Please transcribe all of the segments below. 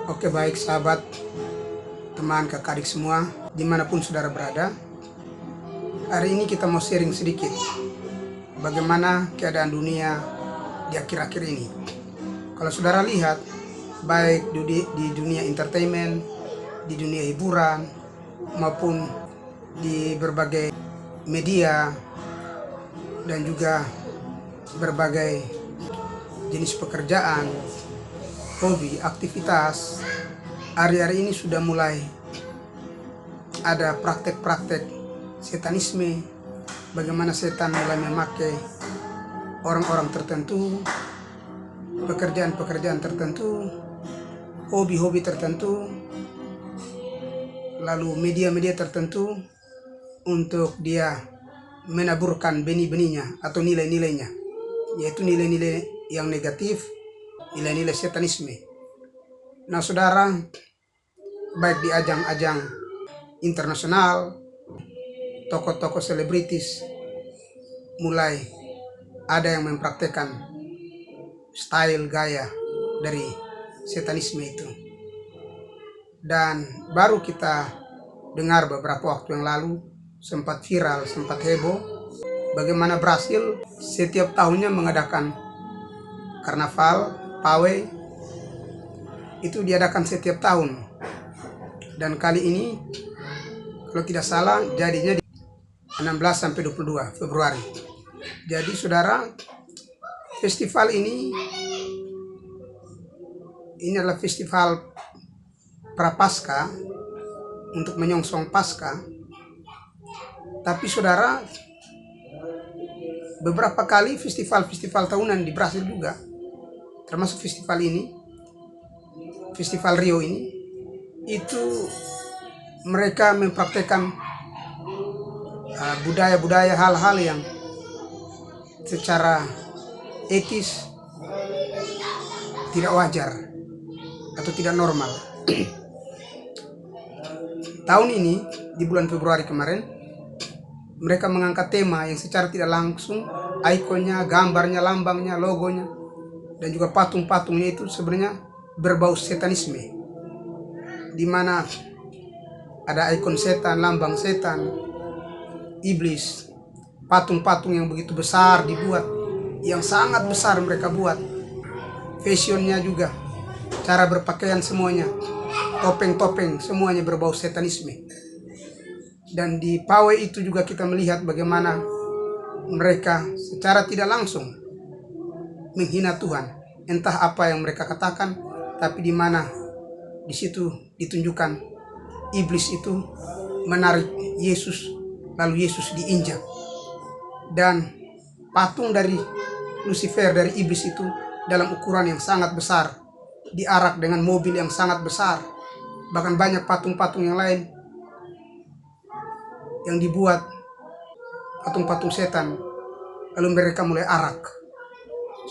Oke, baik sahabat, teman, kakak, adik semua, dimanapun saudara berada. Hari ini kita mau sharing sedikit bagaimana keadaan dunia di akhir-akhir ini. Kalau saudara lihat, baik di dunia entertainment, di dunia hiburan, maupun di berbagai media, dan juga berbagai jenis pekerjaan, hobi, aktivitas, hari-hari ini sudah mulai ada praktek-praktek setanisme, bagaimana setan mulai memakai orang-orang tertentu, pekerjaan-pekerjaan tertentu, hobi-hobi tertentu, lalu media-media tertentu untuk dia menaburkan benih-benihnya atau nilai-nilainya, yaitu nilai-nilai yang negatif, nilai-nilai setanisme. Nah saudara, baik di ajang-ajang internasional, tokoh-tokoh selebritis mulai ada yang mempraktekkan style gaya dari setanisme itu. Dan baru kita dengar beberapa waktu yang lalu, sempat viral, sempat heboh, bagaimana Brasil setiap tahunnya mengadakan karnaval, pawai, itu diadakan setiap tahun. Dan kali ini, kalau tidak salah, jadinya di 16-22 Februari. Jadi saudara, festival ini adalah festival Prapaskah untuk menyongsong Paskah. Tapi saudara, beberapa kali festival-festival tahunan di Brasil juga, termasuk festival ini, Festival Rio ini, itu mereka mempraktekkan budaya-budaya, hal-hal yang secara etis tidak wajar atau tidak normal. Tahun ini di bulan Februari kemarin, mereka mengangkat tema yang secara tidak langsung ikonnya, gambarnya, lambangnya, logonya, dan juga patung-patungnya itu sebenarnya berbau setanisme, di mana ada ikon setan, lambang setan, iblis, patung-patung yang begitu besar dibuat, yang sangat besar mereka buat, fashionnya juga, cara berpakaian semuanya, topeng-topeng semuanya berbau setanisme. Dan di pawai itu juga kita melihat bagaimana mereka secara tidak langsung menghina Tuhan, entah apa yang mereka katakan, tapi di mana di situ ditunjukkan iblis itu menarik Yesus, lalu Yesus diinjak. Dan patung dari Lucifer, dari iblis itu dalam ukuran yang sangat besar, diarak dengan mobil yang sangat besar. Bahkan banyak patung-patung yang lain yang dibuat patung-patung setan, lalu mereka mulai arak.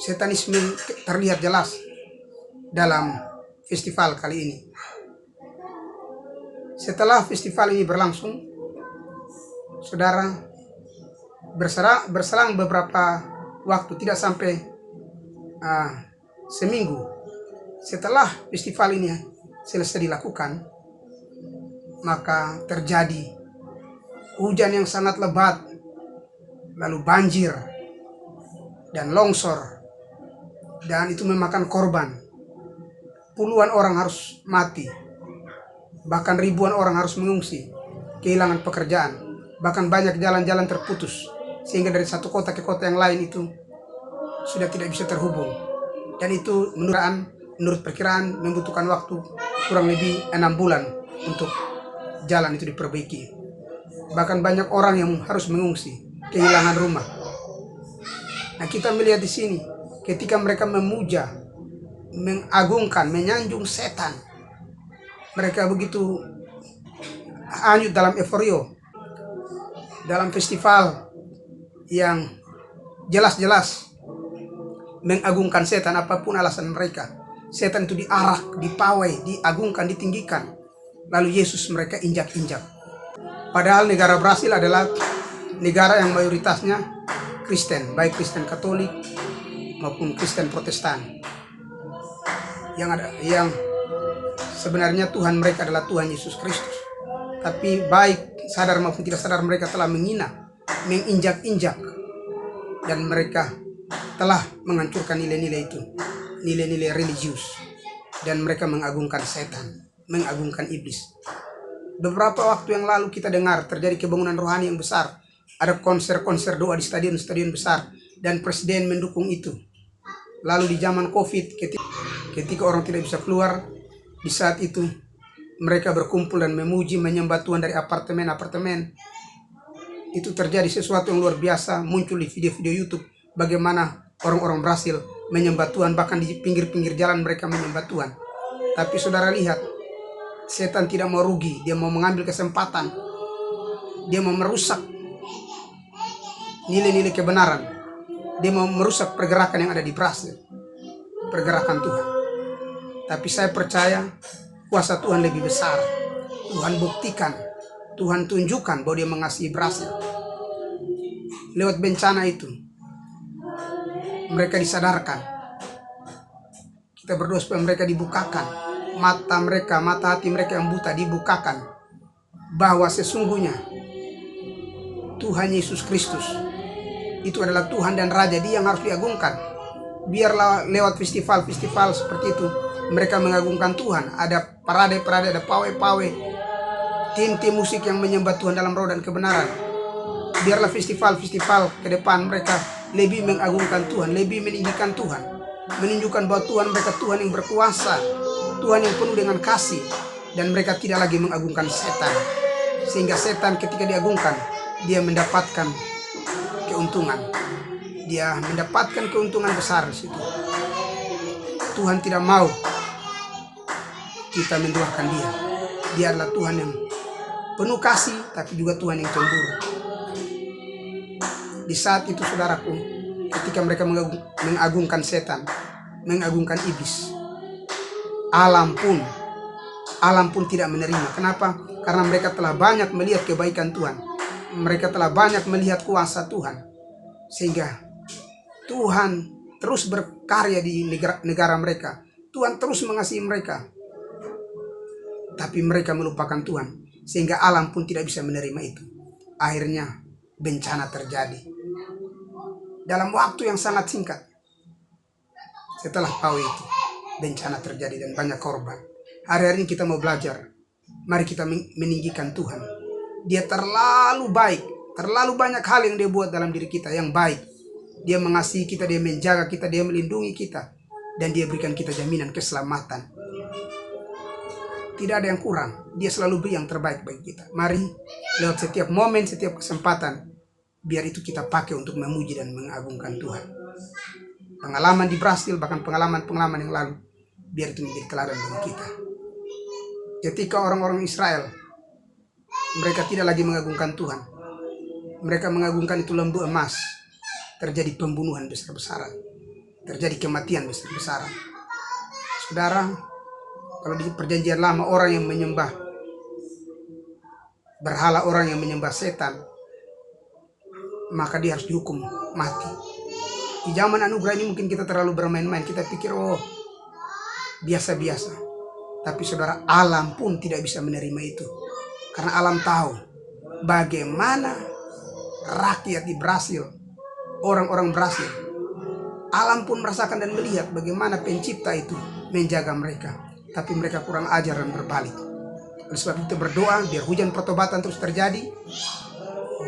Setanisme terlihat jelas dalam festival kali ini. Setelah festival ini berlangsung, saudara, berselang beberapa waktu, tidak sampai seminggu setelah festival ini selesai dilakukan, maka terjadi hujan yang sangat lebat, lalu banjir dan longsor, dan itu memakan korban. Puluhan orang harus mati, bahkan ribuan orang harus mengungsi, kehilangan pekerjaan, bahkan banyak jalan-jalan terputus, sehingga dari satu kota ke kota yang lain itu sudah tidak bisa terhubung. Dan itu menurut perkiraan membutuhkan waktu kurang lebih 6 bulan untuk jalan itu diperbaiki. Bahkan banyak orang yang harus mengungsi, kehilangan rumah. Nah, kita melihat di sini ketika mereka memuja, mengagungkan, menyanjung setan, mereka begitu hanyut dalam euforia, dalam festival yang jelas-jelas mengagungkan setan. Apapun alasan mereka, setan itu diarak, dipawai, diagungkan, ditinggikan, lalu Yesus mereka injak-injak. Padahal negara Brasil adalah negara yang mayoritasnya Kristen, baik Kristen Katolik maupun Kristen Protestan, yang Sebenarnya Tuhan mereka adalah Tuhan Yesus Kristus. Tapi baik sadar maupun tidak sadar mereka telah menghina, menginjak-injak, dan mereka telah menghancurkan nilai-nilai itu, nilai-nilai religius, dan mereka mengagungkan setan, mengagungkan iblis. Beberapa waktu yang lalu kita dengar terjadi kebangunan rohani yang besar. Ada konser-konser doa di stadion-stadion besar, dan presiden mendukung itu. Lalu di zaman COVID, ketika orang tidak bisa keluar, di saat itu mereka berkumpul dan memuji, menyembah Tuhan dari apartemen-apartemen. Itu terjadi sesuatu yang luar biasa, muncul di video-video YouTube. Bagaimana orang-orang berhasil menyembah Tuhan, bahkan di pinggir-pinggir jalan mereka menyembah Tuhan. Tapi saudara lihat, setan tidak mau rugi, dia mau mengambil kesempatan. Dia mau merusak nilai-nilai kebenaran. Dia mau merusak pergerakan yang ada di Brasil, pergerakan Tuhan. Tapi saya percaya kuasa Tuhan lebih besar. Tuhan buktikan, Tuhan tunjukkan bahwa dia mengasihi Brasil. Lewat bencana itu, mereka disadarkan. Kita berdoa supaya mereka dibukakan. Mata mereka, mata hati mereka yang buta dibukakan. Bahwa sesungguhnya Tuhan Yesus Kristus itu adalah Tuhan dan Raja, dia yang harus diagungkan. Biarlah lewat festival-festival seperti itu mereka mengagungkan Tuhan. Ada parade-parade, ada pawe-pawe, tim-tim musik yang menyembah Tuhan dalam roh dan kebenaran. Biarlah festival-festival ke depan mereka lebih mengagungkan Tuhan, lebih meninggikan Tuhan, menunjukkan bahwa Tuhan mereka Tuhan yang berkuasa, Tuhan yang penuh dengan kasih, dan mereka tidak lagi mengagungkan setan. Sehingga setan ketika diagungkan, dia mendapatkan keuntungan. Dia mendapatkan keuntungan besar di situ. Tuhan tidak mau kita menduakan dia. Dia adalah Tuhan yang penuh kasih, tapi juga Tuhan yang cemburu. Di saat itu saudaraku, ketika mereka mengagungkan setan, mengagungkan iblis, alam pun tidak menerima. Kenapa? Karena mereka telah banyak melihat kebaikan Tuhan. Mereka telah banyak melihat kuasa Tuhan. Sehingga Tuhan terus berkarya di negara mereka. Tuhan terus mengasihi mereka. Tapi mereka melupakan Tuhan. Sehingga alam pun tidak bisa menerima itu. Akhirnya bencana terjadi. Dalam waktu yang sangat singkat. Setelah pawe itu, bencana terjadi dan banyak korban. Hari-hari ini kita mau belajar. Mari kita meninggikan Tuhan. Dia terlalu baik. Terlalu banyak hal yang dia buat dalam diri kita yang baik. Dia mengasihi kita, dia menjaga kita, dia melindungi kita. Dan dia berikan kita jaminan keselamatan. Tidak ada yang kurang. Dia selalu beri yang terbaik bagi kita. Mari lewat setiap momen, setiap kesempatan, biar itu kita pakai untuk memuji dan mengagungkan Tuhan. Pengalaman di Brasil, bahkan pengalaman-pengalaman yang lalu, biar itu menjadi teladan bagi kita. Ketika orang-orang Israel, mereka tidak lagi mengagungkan Tuhan. Mereka mengagungkan itu lembu emas. Terjadi pembunuhan besar-besaran. Terjadi kematian besar-besaran. Saudara, kalau di perjanjian lama orang yang menyembah berhala, orang yang menyembah setan, maka dia harus dihukum mati. Di zaman anugerah ini mungkin kita terlalu bermain-main. Kita pikir, oh biasa-biasa. Tapi saudara, alam pun tidak bisa menerima itu. Karena alam tahu bagaimana rakyat di Brasil, orang-orang Brasil, alam pun merasakan dan melihat bagaimana pencipta itu menjaga mereka. Tapi mereka kurang ajar dan berbalik. Oleh sebab itu berdoa biar hujan pertobatan terus terjadi.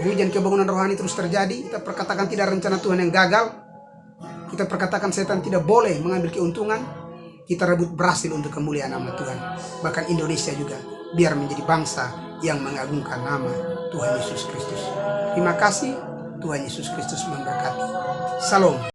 Hujan kebangunan rohani terus terjadi. Kita perkatakan tidak rencana Tuhan yang gagal. Kita perkatakan setan tidak boleh mengambil keuntungan. Kita rebut Brasil untuk kemuliaan nama Tuhan. Bahkan Indonesia juga. Biar menjadi bangsa yang mengagungkan nama Tuhan Yesus Kristus. Terima kasih. Tuhan Yesus Kristus memberkati. Salam.